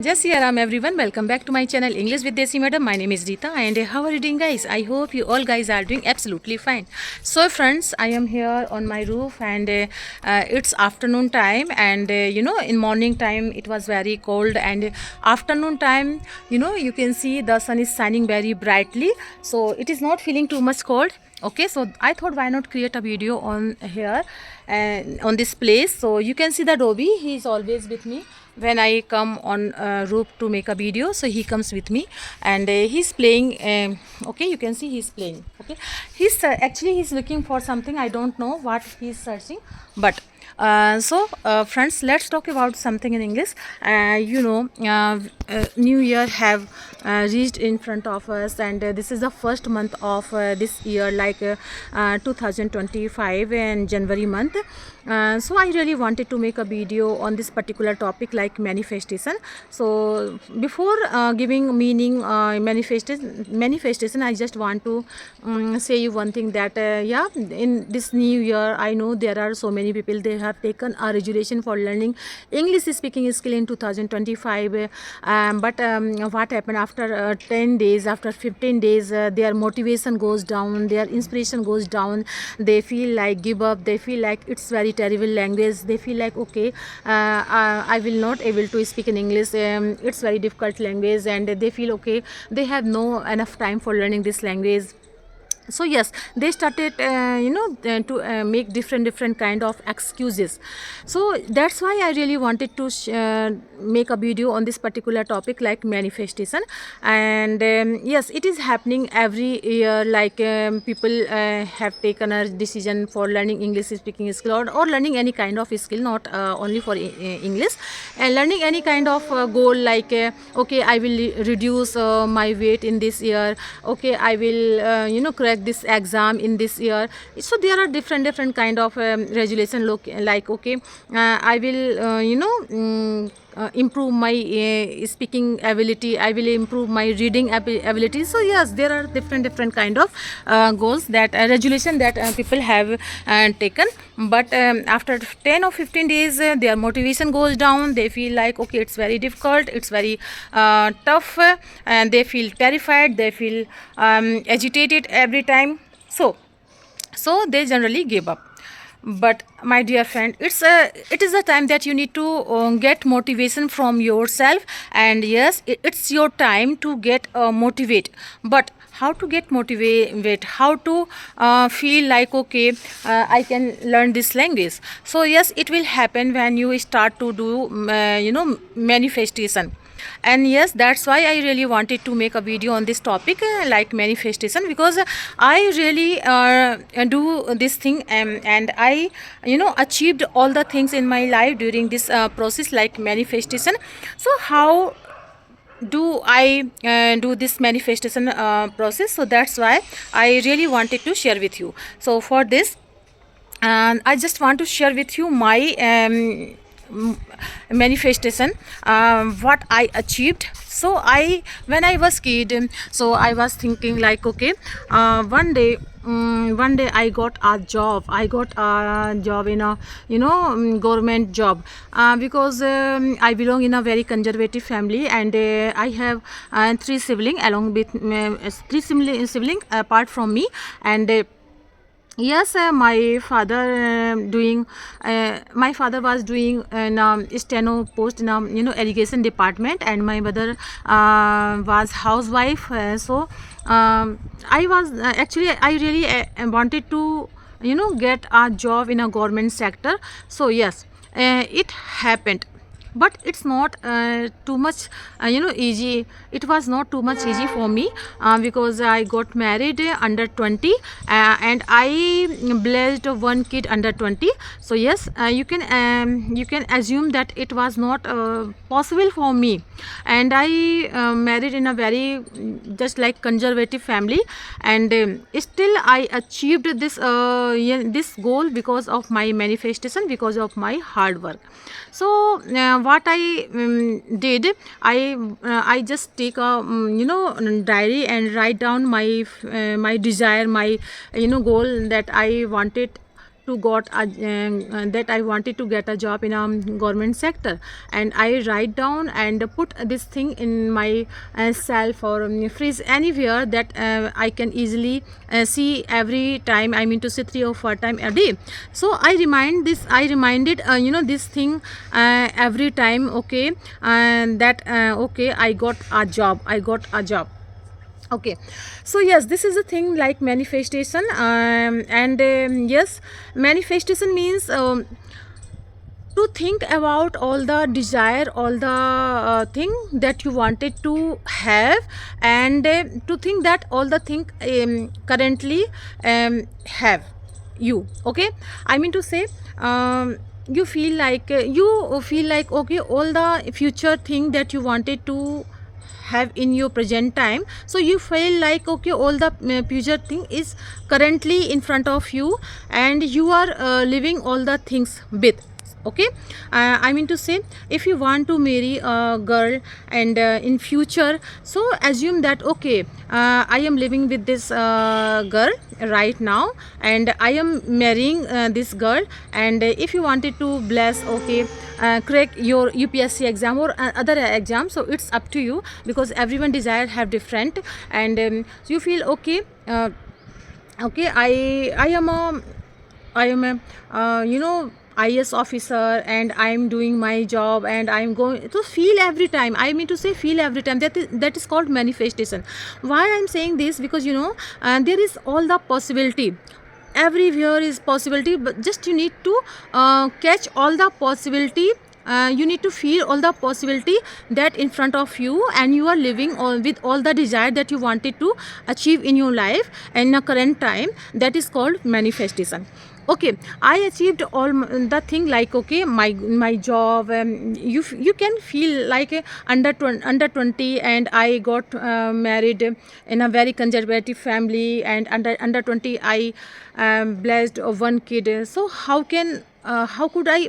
Just here, everyone. Welcome back to my channel English with Desi Madam. My name is Rita, and how are you doing, guys? I hope you all guys are doing absolutely fine. So, friends, I am here on my roof, and it's afternoon time. And in morning time it was very cold, and afternoon time, you can see the sun is shining very brightly. So it is not feeling too much cold. Okay, so I thought, why not create a video on here and on this place. So you can see the Dobby. He is always with me when I come on roof to make a video. So he comes with me, and he's playing. Okay, you can see he's playing. Okay, he's actually he's looking for something. I don't know what he's searching, but friends, let's talk about something in English. New Year have reached in front of us, and this is the first month of this year, like 2025 and January month. So I really wanted to make a video on this particular topic, like manifestation. So before giving meaning manifestation, I just want to say you one thing, that in this new year, I know there are so many people, they have taken a resolution for learning English speaking skill in 2025. But what happened after 10 days, after 15 days, their motivation goes down, their inspiration goes down. They feel like give up, they feel like it's very terrible language, they feel like, okay, I will not able to speak in English, it's very difficult language, and they feel, okay, they have no enough time for learning this language. So yes, they started to make different kind of excuses. So that's why I really wanted to make a video on this particular topic, like manifestation. And yes, it is happening every year, like people have taken a decision for learning English speaking skill, or learning any kind of skill, not only for English, and learning any kind of goal, like okay, I will reduce my weight in this year, okay, I will crack this exam in this year. So there are different kind of resolution, look like, okay, I will improve my speaking ability, I will improve my reading ability. So yes, there are different kind of goals, that resolution that people have taken. But after 10 or 15 days, their motivation goes down, they feel like, okay, it's very difficult, it's very tough, and they feel terrified, they feel agitated every time. So they generally give up. But my dear friend, it is a time that you need to get motivation from yourself. And yes, it's your time to get motivate. But how to get motivate, how to feel like, okay, I can learn this language. So yes, it will happen when you start to do manifestation. And yes, that's why I really wanted to make a video on this topic, like manifestation, because I really do this thing, and I achieved all the things in my life during this process, like manifestation. So how do I do this manifestation process? So that's why I really wanted to share with you. So for this, and I just want to share with you my manifestation, what I achieved. So when I was kid, so I was thinking like, okay, one day I got a job, in a government job, because I belong in a very conservative family, and I have three siblings, along with three siblings apart from me. And yes, my father was doing steno post in a irrigation department, and my mother was housewife. I was actually, I really wanted to get a job in a government sector. So yes, it happened. But it's not too much easy. It was not too much easy for me, because I got married under 20, and I blessed one kid under 20. So yes, you can assume that it was not possible for me. And I married in a very just like conservative family, and still I achieved this goal because of my manifestation, because of my hard work. So what I did, I just take a diary and write down my desire, my goal, that I wanted to got that I wanted to get a job in a government sector, and I write down and put this thing in my shelf or fridge anywhere that I can easily see every time. I mean to say 3 or 4 times a day. So I reminded this thing every time, okay, and that okay, I got a job, okay. So yes, this is a thing like manifestation, and yes, manifestation means to think about all the desire, all the thing that you wanted to have, and to think that all the thing currently have you, okay. I mean to say, you feel like okay, all the future thing that you wanted to have in your present time, so you feel like okay, all the future thing is currently in front of you, and you are living all the things with, okay. I mean to say, if you want to marry a girl and in future, so assume that okay, I am living with this girl right now, and I am marrying this girl, and if you wanted to bless, okay, crack your UPSC exam or other exam, so it's up to you, because everyone desire have different, and so you feel okay, okay, I am a IS officer, and I am doing my job, and I am going to feel every time. I mean to say, feel every time. That is called manifestation. Why I am saying this? Because there is all the possibility. Everywhere is possibility, but just you need to catch all the possibility. You need to feel all the possibility that in front of you, and you are living with all the desire that you wanted to achieve in your life in a current time. That is called manifestation. Okay, I achieved all the thing, like okay, my job, you can feel like under 20, and I got married in a very conservative family, and under 20 I blessed one kid. So how could I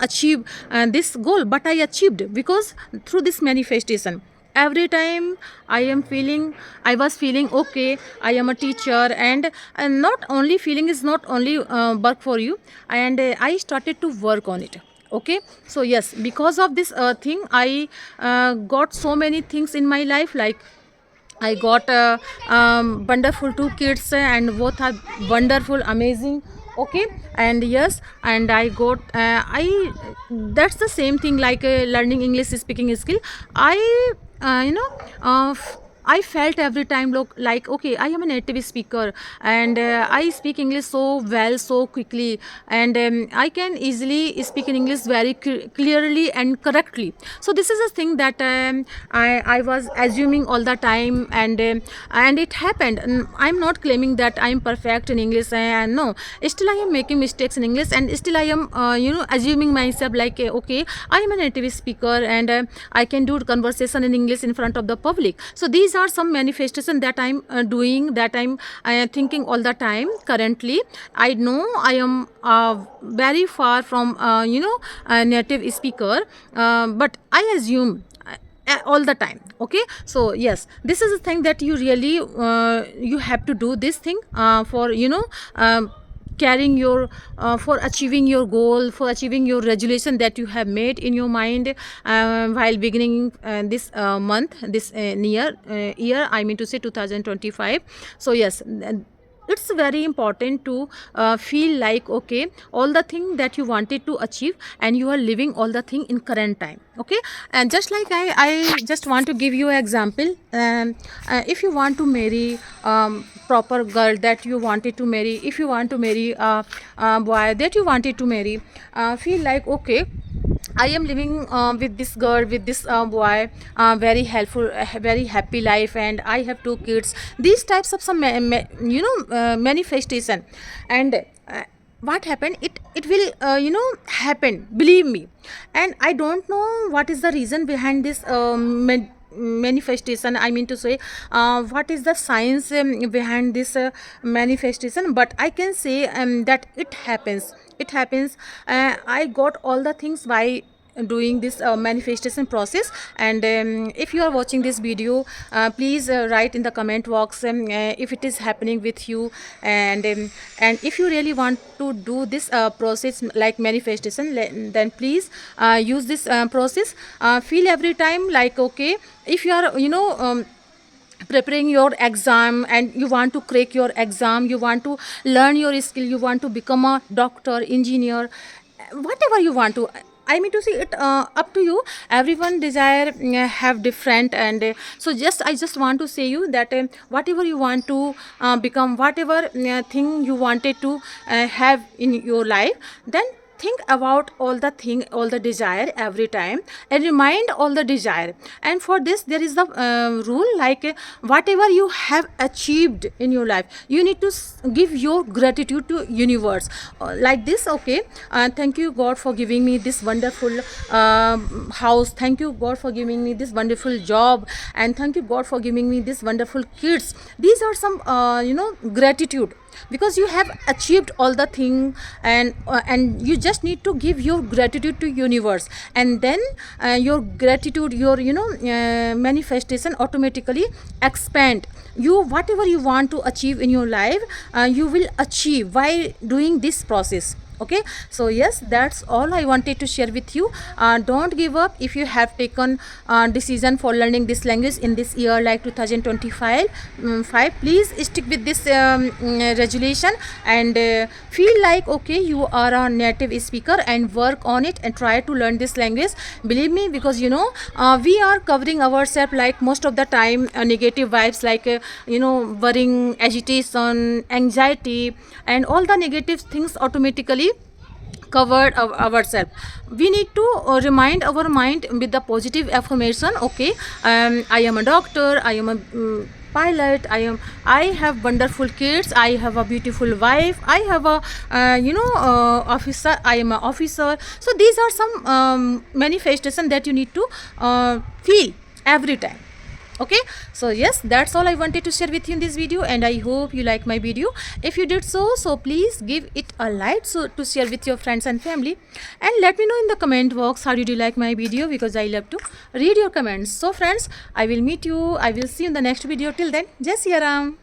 achieve this goal? But I achieved, because through this manifestation. Every time I was feeling okay, I am a teacher, and not only feeling is not only work for you, and I started to work on it, okay. So yes, because of this thing, I got so many things in my life, like I got wonderful two kids, and both are wonderful, amazing. Okay, and yes, and I got I that's the same thing like learning English speaking skill. I I felt every time like okay, I am a native speaker, and I speak English so well, so quickly, and I can easily speak in English very clearly and correctly. So this is a thing that I was assuming all the time, and it happened. I'm not claiming that I'm perfect in English, and no, still I am making mistakes in English, and still I am assuming myself like okay, I am a native speaker, and I can do conversation in English in front of the public. So these are some manifestation that I'm doing, that I'm thinking all the time. Currently I know I am very far from a native speaker, but I assume all the time, okay. So yes, this is a thing that you really you have to do this thing for carrying your for achieving your goal, for achieving your resolution that you have made in your mind while beginning this month, this year, I mean to say 2025. So yes, it's very important to feel like okay, all the thing that you wanted to achieve, and you are living all the thing in current time, okay. And just like I just want to give you an example. If you want to marry proper girl that you wanted to marry, if you want to marry a boy that you wanted to marry, feel like okay, I am living with this girl, with this boy, very helpful, very happy life, and I have two kids. These types of some manifestation, and what happened? It will happen. Believe me, and I don't know what is the reason behind this. Manifestation, I mean to say, what is the science behind this manifestation, but I can say that it happens. I got all the things by doing this manifestation process. And if you are watching this video, please write in the comment box if it is happening with you, and if you really want to do this process like manifestation, then please use this process. Feel every time like, okay, if you are preparing your exam and you want to crack your exam, you want to learn your skill, you want to become a doctor, engineer, whatever you want to, I mean to say it, up to you. Everyone desire have different, and so just I just want to say you that whatever you want to become, whatever thing you wanted to have in your life, then think about all the thing, all the desire every time, and remind all the desire. And for this there is the rule, like whatever you have achieved in your life, you need to give your gratitude to universe, like this. Okay, thank you God for giving me this wonderful house, thank you God for giving me this wonderful job, and thank you God for giving me this wonderful kids. These are some gratitude, because you have achieved all the thing, and you just need to give your gratitude to universe, and then your gratitude, your manifestation automatically expand. You whatever you want to achieve in your life, you will achieve by doing this process. Okay, so yes, that's all I wanted to share with you. Don't give up if you have taken decision for learning this language in this year, like 2025. Please stick with this resolution, and feel like, okay, you are a native speaker, and work on it and try to learn this language. Believe me, because we are covering ourselves like most of the time negative vibes, like worrying, agitation, anxiety, and all the negative things automatically covered ourselves. We need to remind our mind with the positive affirmation. Okay, I am a doctor, I am a pilot, I have wonderful kids, I have a beautiful wife, I have a officer, I am an officer. So these are some manifestation that you need to feel every time. Okay, so yes, that's all I wanted to share with you in this video, and I hope you like my video. If you did so please give it a like, so to share with your friends and family, and let me know in the comment box how did you like my video, because I love to read your comments. So friends, I will see you in the next video. Till then, Jai Siya Ram.